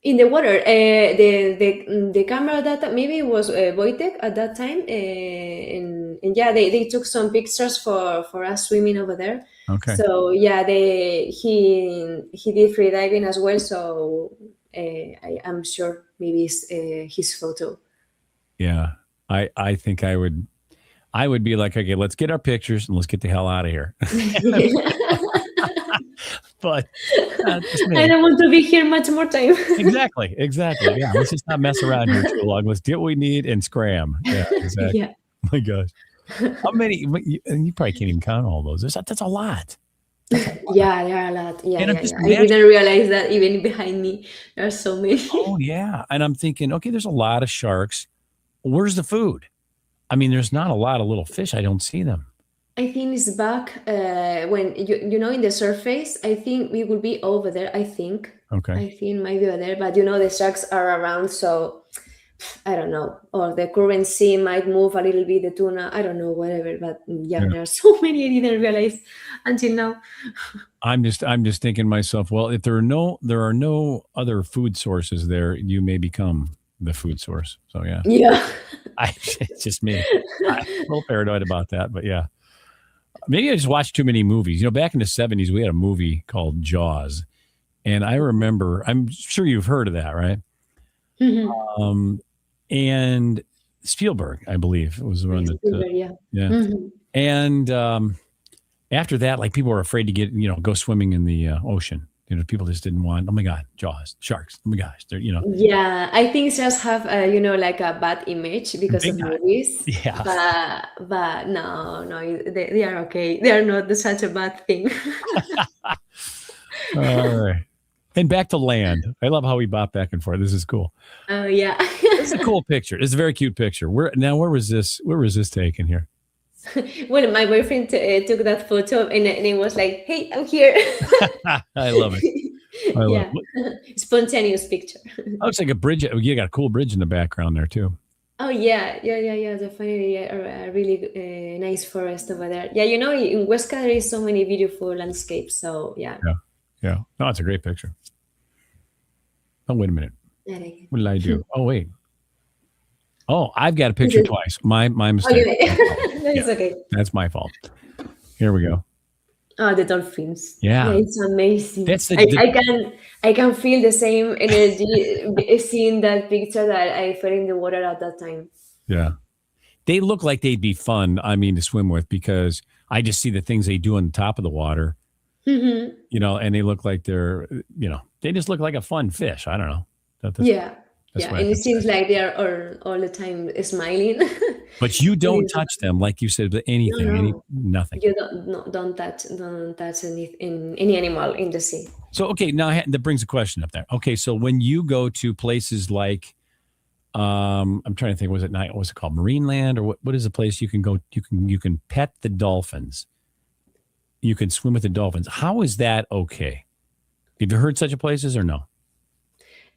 In the water, the camera that maybe it was Wojtek at that time, and yeah, they took some pictures for us swimming over there. Okay. So yeah, he did free diving as well. So I'm sure maybe it's his photo. Yeah, I think I would be like, okay, let's get our pictures and let's get the hell out of here. But I don't want to be here much more time. Exactly. Yeah, let's just not mess around here too long. Let's get what we need and scram. Yeah, exactly. Yeah. My gosh, how many? You probably can't even count all those. That's a lot. Yeah, there are a lot. Yeah, And I didn't realize that even behind me there are so many. Oh yeah, and I'm thinking, okay, there's a lot of sharks. Where's the food? I mean, there's not a lot of little fish. I don't see them. I think it's back when in the surface. I think we will be over there. I think. Okay. I think maybe over there, but the sharks are around, so I don't know. Or the current sea might move a little bit. The tuna, I don't know, whatever. But yeah, there are so many I didn't realize until now. I'm just thinking to myself, well, if there are no other food sources there, you may become the food source. So yeah. Yeah. It's just me. I'm a little paranoid about that, but yeah. Maybe I just watched too many movies. Back in the 70s, we had a movie called Jaws. And I remember, I'm sure you've heard of that, right? Mm-hmm. And Spielberg, I believe, it was the one that. Yeah. Yeah. Mhm. And after that, like people were afraid to go swimming in the ocean. People just didn't want. Oh my God, Jaws, sharks. Oh my gosh, they're Yeah, I think just have like a bad image because big of time. movies. Yeah. But no, they are okay. They are not such a bad thing. All right. And back to land. I love how we bop back and forth. This is cool. Oh yeah. This is a cool picture. It's a very cute picture. Where was this? Where was this taken here? Well, my boyfriend took that photo and it was like, "Hey, I'm here." I love it. I love it. Spontaneous picture. Oh, it's like a bridge. You got a cool bridge in the background there too. Oh yeah. Definitely a really nice forest over there. Yeah, in Huesca there is so many beautiful landscapes. So yeah. Yeah. No, it's a great picture. Oh, wait a minute. What did I do? Oh, wait. Oh, I've got a picture twice. My mistake. Okay. It's okay. That's my fault. Here we go. Oh, the dolphins. Yeah. It's amazing. That's I can feel the same energy seeing that picture that I felt in the water at that time. Yeah. They look like they'd be fun, to swim with, because I just see the things they do on the top of the water, Mm-hmm. and they look like they're, they just look like a fun fish. I don't know. Yeah. And it seems like they are all the time smiling. But you don't touch them, like you said, with anything, nothing. You don't touch any animal in the sea. So, okay, now that brings a question up there. Okay, so when you go to places like, I'm trying to think, what's it called? Marineland, or what is the place you can go? You can pet the dolphins. You can swim with the dolphins. How is that okay? Have you heard such a places or no?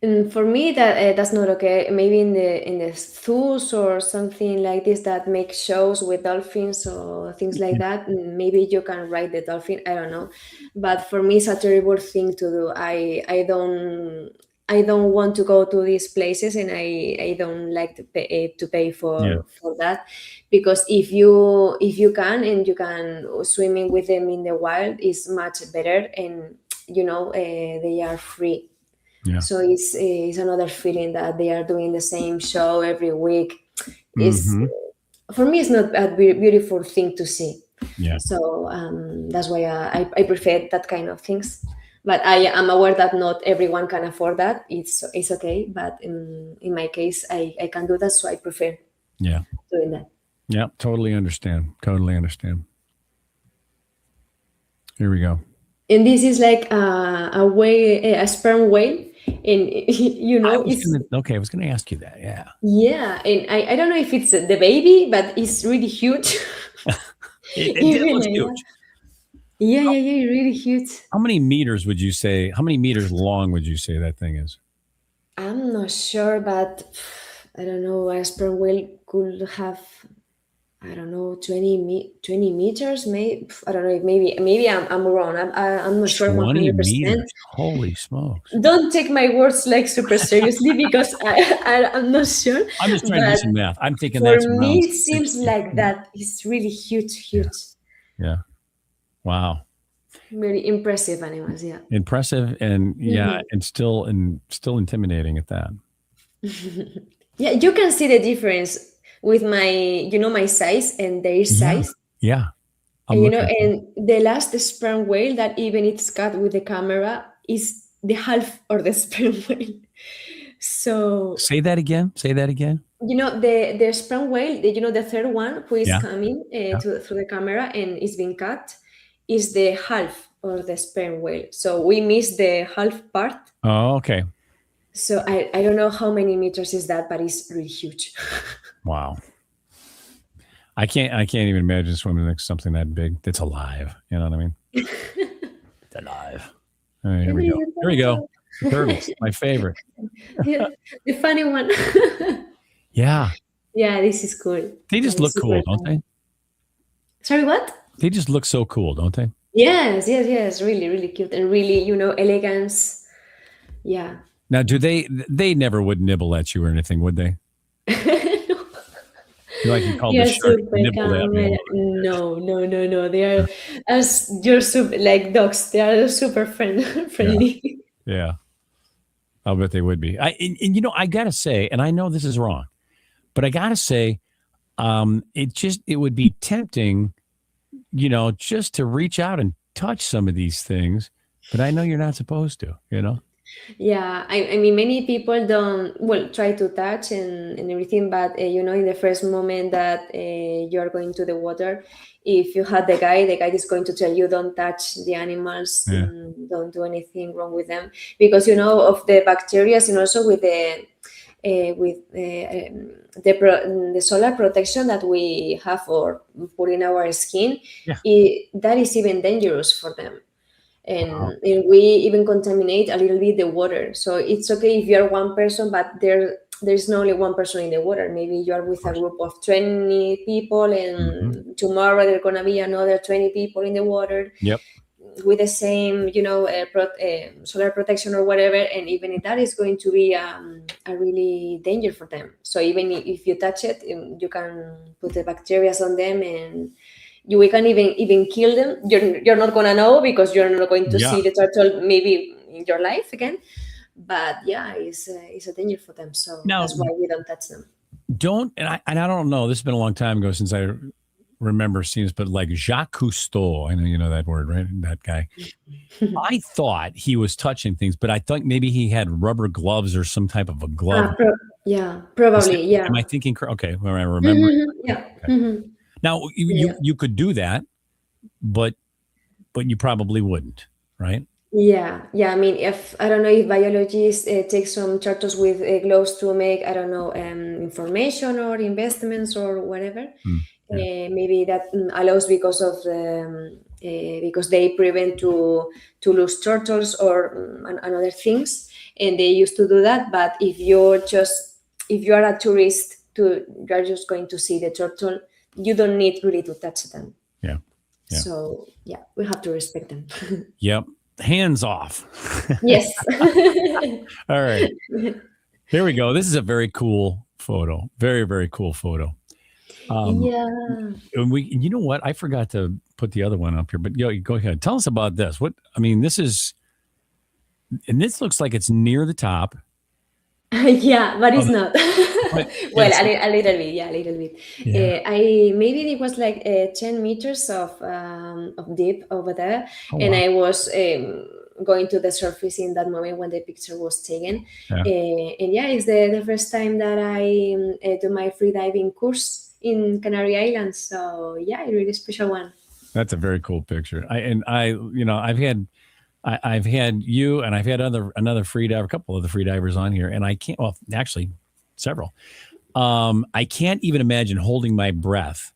And for me, that's not okay. Maybe in the zoos or something like this that make shows with dolphins or things like that. Maybe you can ride the dolphin. I don't know, but for me, it's a terrible thing to do. I don't want to go to these places, and I don't like to pay for that, because if you can and you can swimming with them in the wild is much better, and they are free. Yeah. So it's another feeling that they are doing the same show every week. For me, it's not a beautiful thing to see. Yeah. So that's why I prefer that kind of things. But I am aware that not everyone can afford that. It's okay. But in my case, I can do that. So I prefer doing that. Yeah, totally understand. Here we go. And this is like a sperm whale. And I was going to ask you that. Yeah. Yeah, and I don't know if it's the baby, but it's really huge. it looks huge. Yeah, really huge. How many meters would you say? How many meters long would you say that thing is? I'm not sure, but I don't know. A sperm whale could have, I don't know, 20 meters. Maybe I don't know. Maybe I'm wrong. I'm not sure. 20 100%. meters. Holy smokes! Don't take my words like super seriously, because I'm not sure. I'm just trying to do some math. I'm thinking for that's me. It 60. seems like that. It's really huge. Yeah. Wow. Very impressive animals. Yeah. Impressive and and still intimidating at that. Yeah, you can see the difference with my size and their size. Yeah. And the last sperm whale that even it's caught with the camera is the half of the sperm whale. So say that again. The sperm whale, the third one who is coming through the camera and is being cut, is the half of the sperm whale. So we miss the half part. Oh, okay. So I don't know how many meters is that, but it's really huge. Wow. I can't even imagine swimming next to something that big that's alive. You know what I mean? It's alive. All right, here we go. The turtles, my favorite. Yeah, the funny one. Yeah. Yeah, this is cool. They just look cool, don't they? Sorry, what? They just look so cool, don't they? Yes. Really, really cute and really, elegance. Yeah. Now, they never would nibble at you or anything, would they? You call the shark nibble at me. No. They are like dogs. They are super friendly. Yeah. I'll bet they would be. I got to say, and I know this is wrong, But I got to say, it would be tempting, just to reach out and touch some of these things. But I know you're not supposed to, Yeah, I mean, many people don't, well, try to touch and everything, but in the first moment that you're going to the water, if you had the guide is going to tell you don't touch the animals, Yeah. don't do anything wrong with them, because of the bacteria, and also with the solar protection that we have or put in our skin, Yeah. that is even dangerous for them. Wow. And we even contaminate a little bit the water. So it's okay if you're one person, but there's not only one person in the water. Maybe you're with a group of 20 people, and tomorrow there are gonna be another 20 people in the water. Yep. With the same, solar protection or whatever, and even if that is going to be a really danger for them. So even if you touch it, you can put the bacteria on them, and we can even kill them. You're not gonna know, because you're not going to see the turtle maybe in your life again. But yeah, it's a danger for them. So Now, that's why we don't touch them. I don't know. This has been a long time ago since I remember seeing this, but like Jacques Cousteau, I know you know that word, right? That guy. I thought he was touching things, but I thought maybe he had rubber gloves or some type of a glove. Yeah, probably. Yeah. Am I thinking? Okay, well, I remember. Yeah. Okay. Now you could do that, but you probably wouldn't, right? Yeah. I mean, if I don't know if biologists take some turtles with gloves to make, I don't know, information or investments or whatever. Maybe that allows because of because they prevent to lose turtles or and other things, and they used to do that. But if you are a tourist, you're just going to see the turtle. You don't need really to touch them. Yeah. So yeah, we have to respect them. Yep. Hands off. Yes. All right. Here we go. This is a very cool photo. Very, very cool photo. Yeah. And you know what? I forgot to put the other one up here, but go ahead. Tell us about this. This is, and this looks like it's near the top. Yeah, but it's not. Well, yes. a little bit. Yeah, a little bit. Yeah. Maybe it was like 10 meters of deep over there, Oh, and wow. I was going to the surface in that moment when the picture was taken. Yeah. And yeah, it's the first time that I do my free diving course in Canary Islands. So yeah, a really special one. That's a very cool picture. I've had you, and I've had another free diver, a couple of the free divers on here, and I can't. Well, actually, several. I can't even imagine holding my breath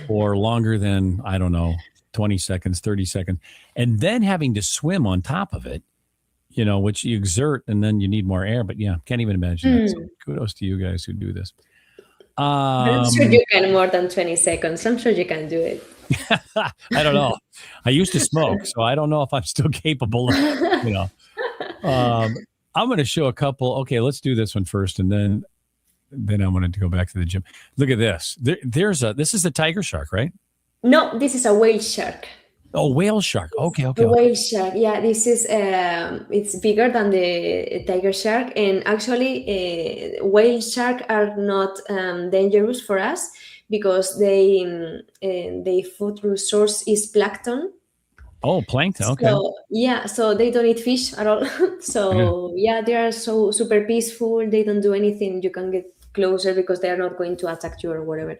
for longer than, I don't know, 20 seconds, 30 seconds, and then having to swim on top of it. Which you exert, and then you need more air. But yeah, can't even imagine that. So kudos to you guys who do this. I'm sure you can more than 20 seconds. I'm sure you can do it. I don't know. I used to smoke, so I don't know if I'm still capable of, I'm going to show a couple. Okay, let's do this one first, and then I wanted to go back to the gym. Look at this. This is the tiger shark, right? No, this is a whale shark. Oh, whale shark. Okay. The whale shark. Yeah, this is it's bigger than the tiger shark, and actually, whale shark are not dangerous for us because their food resource is plankton. Oh, plankton. Okay. So yeah, so they don't eat fish at all. So yeah, they are so super peaceful. They don't do anything. You can get closer because they are not going to attack you or whatever.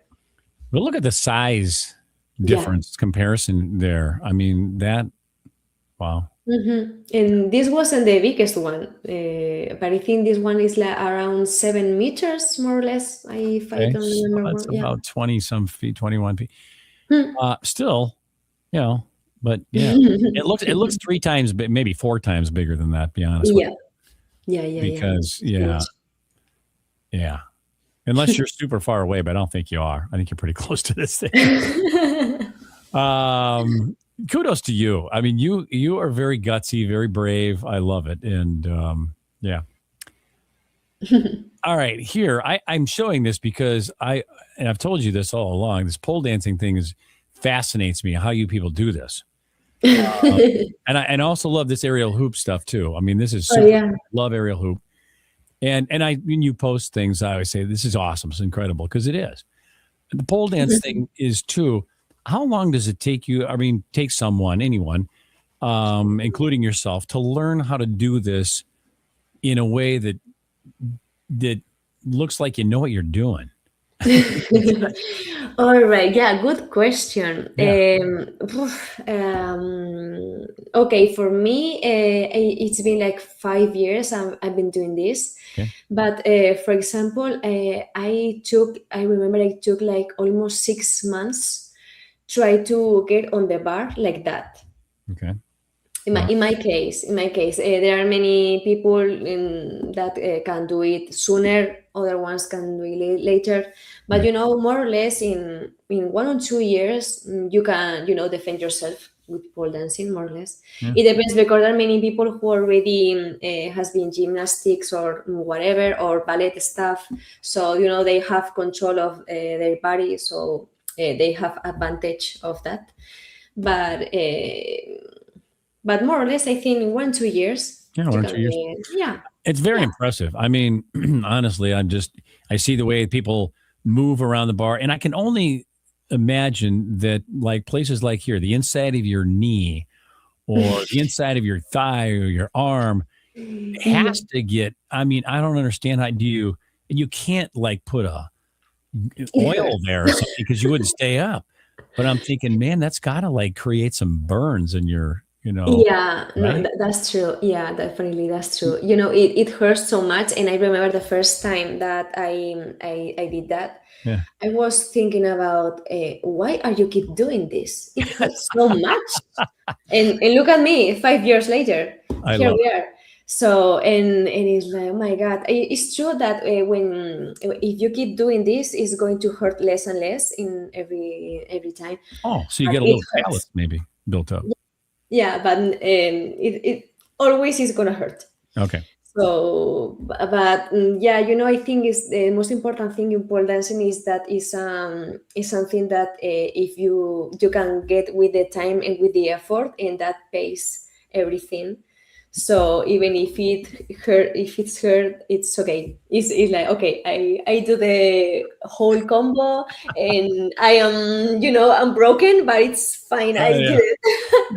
But look at the size difference comparison there. I mean, wow. And this wasn't the biggest one, but I think this one is like around 7 meters, more or less. I don't remember. That's about 20 some feet, 21 feet. Still, but yeah, it looks 3 times, maybe 4 times bigger than that. Be honest. Yeah. Because yeah. Unless you're super far away, but I don't think you are. I think you're pretty close to this thing. Kudos to you. I mean, you are very gutsy, very brave. I love it. And yeah. All right, here I'm showing this because I've told you this all along. This pole dancing thing fascinates me. How you people do this, and I also love this aerial hoop stuff too. I mean, this is super. Love aerial hoop. And when you post things, I always say, this is awesome. It's incredible, because it is. The pole dance thing is too. How long does it take you? I mean, take someone, anyone, including yourself, to learn how to do this in a way that looks like you know what you're doing? All right. Yeah, good question. Yeah. Okay, for me, it's been like 5 years I've been doing this. Okay. But for example, I remember I took like almost 6 months try to get on the bar like that. Okay. In my case, there are many people that can do it sooner. Other ones can do it later. But Right. more or less in 1 or 2 years, you can defend yourself with pole dancing, more or less. Yeah. It depends, because there are many people who already has been gymnastics or whatever, or ballet stuff. So they have control of their body, so they have advantage of that. But more or less, I think in 1 2 years Yeah. you 1 or 2 years. yeah. It's very Yeah. impressive. I mean, honestly, I see the way people move around the bar, and I can only imagine that, like, places like here, the inside of your knee or the inside of your thigh or your arm Yeah. has to get. I mean, I don't understand how you can't like put a It oil hurts. there or something, because you wouldn't stay up. But I'm thinking, man, that's got to like create some burns in your, Yeah, no, right? that's true. Yeah, definitely, that's true. It hurts so much, and I remember the first time that I did that. Yeah. I was thinking about why are you keep doing this? It hurts so much. And look at me, 5 years later, I here love we are. So and it's like, oh my God, it's true that when if you keep doing this, it's going to hurt less and less in every time, Oh, so you but get a it little callus hurts. maybe built up. Yeah, but it always is gonna hurt. Okay. So, but yeah, I think is the most important thing in pole dancing is something that if you can get with the time and with the effort, and that pays everything. So even if it's hurt, it's okay. It's like, okay, I do the whole combo, and I am I'm broken, but it's fine. I Oh, did yeah. it.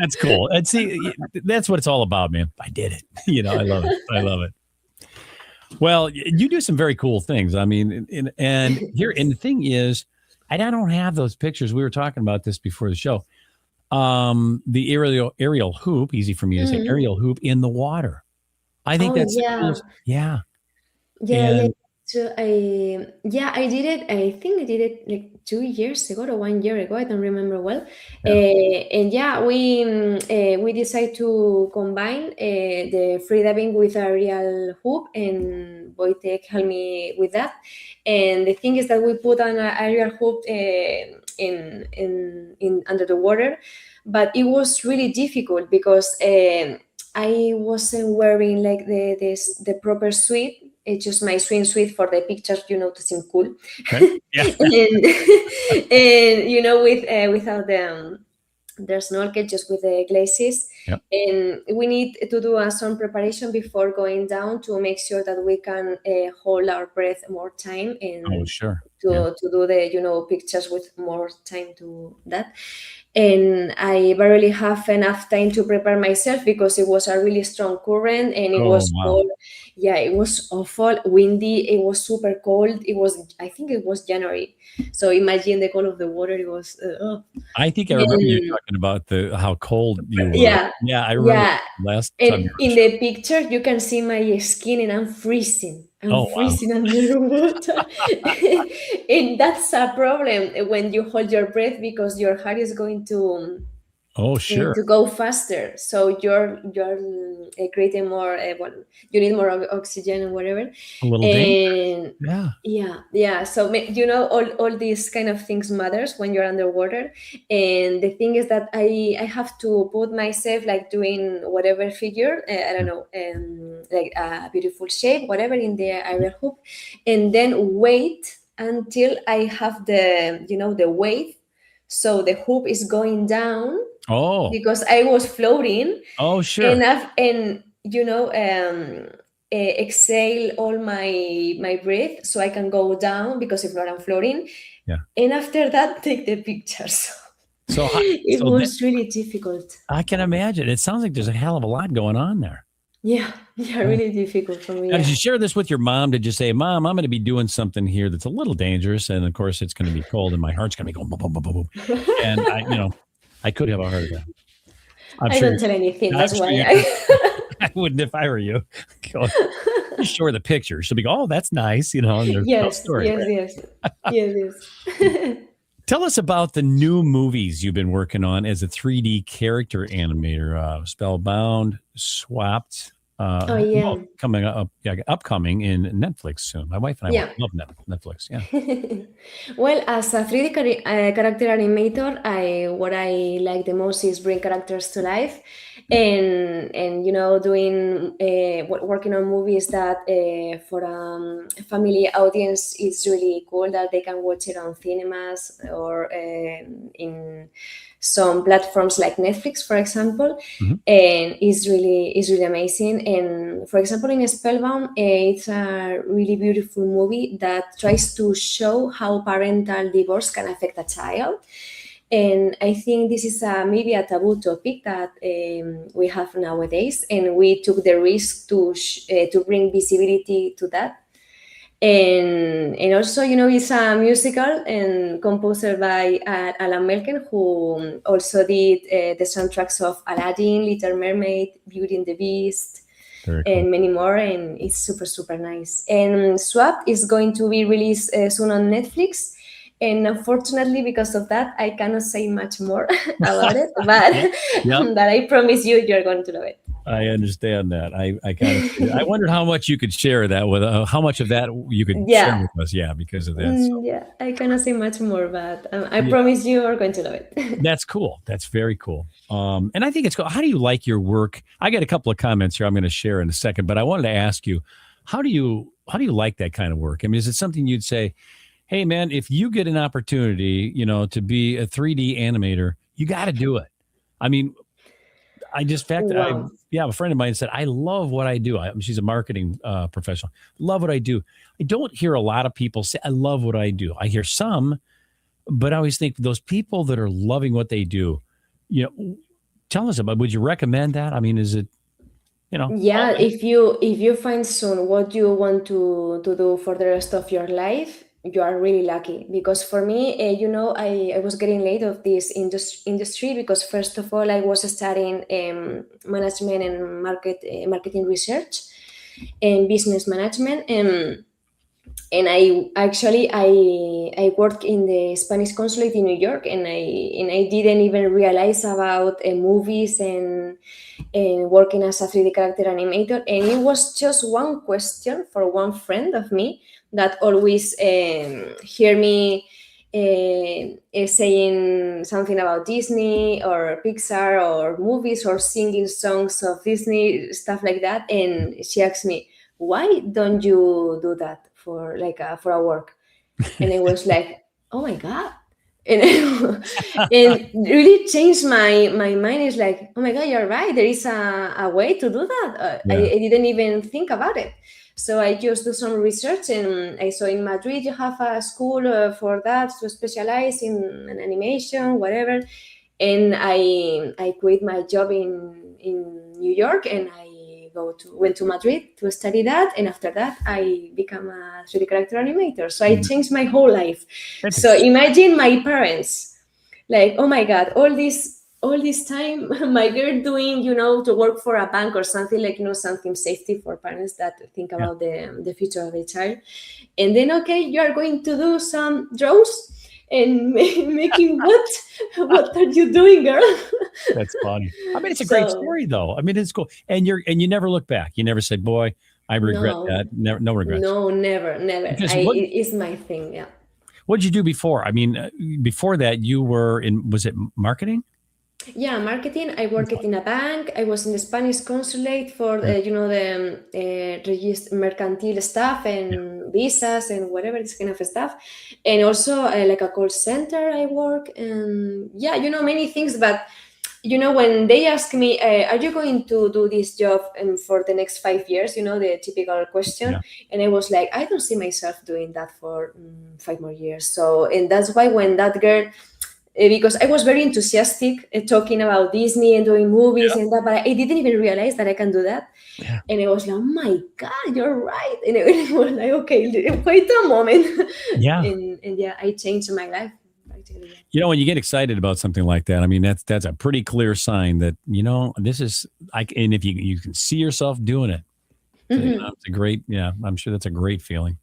That's cool. And see, that's what it's all about, man. I did it. I love it. I love it. Well, you do some very cool things. I mean, and the thing is, I don't have those pictures. We were talking about this before the show. The aerial hoop, easy for me to say, Mhm. aerial hoop in the water. I think Oh that's the yeah. coolest. Yeah. Yeah, yeah. And So I did it. I think I did it like 2 years ago or 1 year ago. I don't remember well. yeah. And yeah, we decided to combine the freediving with a real hoop, and Wojtek helped me with that. And the thing is that we put on a real hoop in under the water, but it was really difficult because I wasn't wearing like the proper suit. It's just my swimsuit for the pictures, to seem cool, Okay. Yeah. and without the snorkel, just with the glasses. Yep. And we need to do some preparation before going down to make sure that we can hold our breath more time, Oh, and sure. Yeah. to do the pictures with more time to that. And I barely have enough time to prepare myself because it was a really strong current, and it Oh, was wow. cold. Yeah, it was awful, windy. It was super cold. I think it was January. So imagine the cold of the water. It was, I think I remember you and talking about how cold you were. yeah, Yeah, I remember yeah. last time And you were on the in show. the picture, you can see my skin, and I'm freezing. I'm Oh, wow. freezing under the water. And that's a problem when you hold your breath, because your heart is going Oh, sure. to go faster. So you're creating more. Well, you need more oxygen and whatever. A little dangerous. And Yeah. yeah. So all these kind of things matters when you're underwater. And the thing is that I have to put myself like doing whatever figure, I don't know, like a beautiful shape, whatever, in the aerial hoop, and then wait until I have the wave, so the hoop is going down, Oh. because I was floating, Oh, sure. and I've, and exhale all my breath so I can go down, because if not I'm floating. Yeah. And after that, take the pictures. So It was really difficult. I can imagine. It sounds like there's a hell of a lot going on there. Yeah, really difficult for me. Now, did Yeah. you share this with your mom? Did you say, Mom, I'm going to be doing something here that's a little dangerous, and of course it's going to be cold, and my heart's going to be going boom, boom, boom, boom, boom. And I could have a heart attack. I don't tell anything. I'm That's sure why I wouldn't if I were you. Go, just show her the picture. She'll be, oh, that's nice, and there's a story. Yes. Tell us about the new movies you've been working on as a 3D character animator. Spellbound, Swapped. Yeah. Coming up, upcoming in Netflix soon. My wife and I love Netflix. Yeah. Well, as a 3D character animator, what I like the most is bring characters to life, and doing working on movies that for a family audience is really cool, that they can watch it on cinemas or in some platforms like Netflix, for example, and is really amazing. And for example, in Spellbound, it's a really beautiful movie that tries to show how parental divorce can affect a child. And I think this is maybe a taboo topic that we have nowadays, and we took the risk to bring visibility to that. And also, it's a musical and composed by Alan Menken, who also did the soundtracks of Aladdin, Little Mermaid, Beauty and the Beast, and many more. And it's super, super nice. And Swap is going to be released soon on Netflix. And unfortunately, because of that, I cannot say much more about it. But but I promise you're going to love it. I understand that. I wondered how much you could share that with, how much of that you could share with us. Yeah, because of that. So. Yeah, I cannot say much more, but I promise you are going to love it. That's cool. That's very cool. And I think it's cool. How do you like your work? I got a couple of comments here I'm going to share in a second, but I wanted to ask you, how do you like that kind of work? I mean, is it something you'd say, hey man, if you get an opportunity, to be a 3D animator, you got to do it. I mean, a friend of mine said, I love what I do. She's a marketing professional. Love what I do. I don't hear a lot of people say, I love what I do. I hear some, but I always think those people that are loving what they do, tell us about, would you recommend that? I mean, is it, Yeah, if you find soon what you want to do for the rest of your life, you are really lucky. Because for me, I was getting late of this industry, because first of all, I was studying management and marketing research and business management, and I worked in the Spanish consulate in New York, and I didn't even realize about movies and working as a 3D character animator. And it was just one question for one friend of me that always hear me saying something about Disney or Pixar or movies or singing songs of Disney, stuff like that. And she asked me, why don't you do that for a work? And I was like, oh my God. And it really changed my mind. It's like, oh my God, you're right. There is a way to do that. I didn't even think about it. So I just do some research, and I saw in Madrid you have a school for that, to specialize in animation, whatever. And I quit my job in New York, and I went to Madrid to study that, and after that I became a 3D character animator. So I changed my whole life. So imagine my parents, like, oh my God, all this time my girl doing, to work for a bank or something, like, something safety for parents that think about the future of a child. And then, okay, you are going to do some draws and making what are you doing, girl? That's funny. I mean, it's a great story, though. I mean, it's cool. And you never look back. You never said, boy, I regret that. Never, no regrets. No, never. It's my thing. Yeah. What did you do before? I mean, before that, you were was it marketing? Yeah, marketing. I worked in a bank. I was in the Spanish consulate for the mercantile stuff and visas and whatever, this kind of stuff. And also like a call center I work, and many things. But when they ask me, are you going to do this job for the next 5 years, the typical question. Yeah. And I was like, I don't see myself doing that for 5 more years. So, and that's why when that girl, because I was very enthusiastic talking about Disney and doing movies and that, but I didn't even realize that I can do that. Yeah. And I was like, oh my God, you're right. And it was like, okay, wait a moment. Yeah. And yeah, I changed my life. When you get excited about something like that, I mean, that's a pretty clear sign that, this is and if you can see yourself doing it, it's a great, I'm sure that's a great feeling.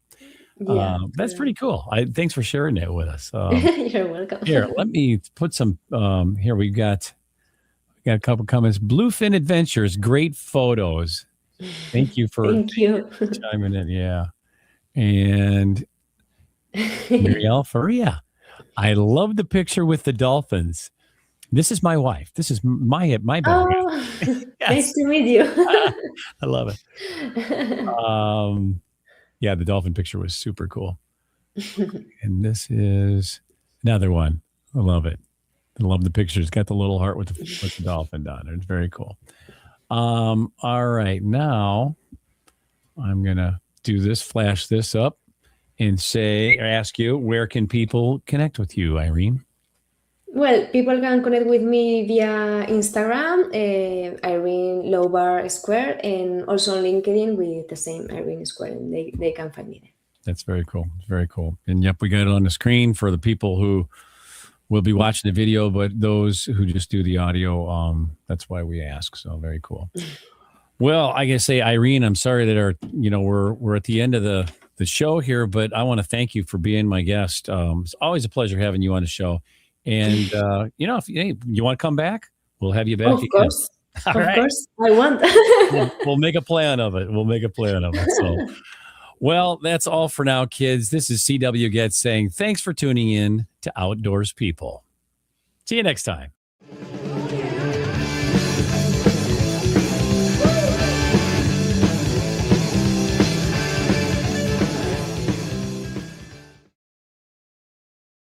Yeah, that's pretty cool. Thanks for sharing that with us. You're welcome. Here, let me put some, here we got a couple comments. Bluefin Adventures, great photos. Thank you for Thank you. chiming in. Yeah. And Muriel Faria, I love the picture with the dolphins. This is my wife. This is my background. Oh, Yes. nice to meet you. I love it. Yeah, the dolphin picture was super cool. And this is another one. I love it. I love the picture. It's got the little heart with the dolphin on it. It's very cool. All right. Now I'm going to do this, flash this up and ask you, where can people connect with you, Irene? Well, people can connect with me via Instagram, Irene Escuer, and also on LinkedIn with the same Irene Escuer, and they can find me there. That's very cool. It's very cool. And yep, we got it on the screen for the people who will be watching the video, but those who just do the audio, that's why we ask. So very cool. Well, I gotta say, Irene, I'm sorry that we're at the end of the show here, but I want to thank you for being my guest. It's always a pleasure having you on the show. And if you want to come back, we'll have you back. Of course. All right. Course, I want. We'll make a plan of it. So, well, that's all for now, kids. This is CW Getz saying thanks for tuning in to Outdoors People. See you next time.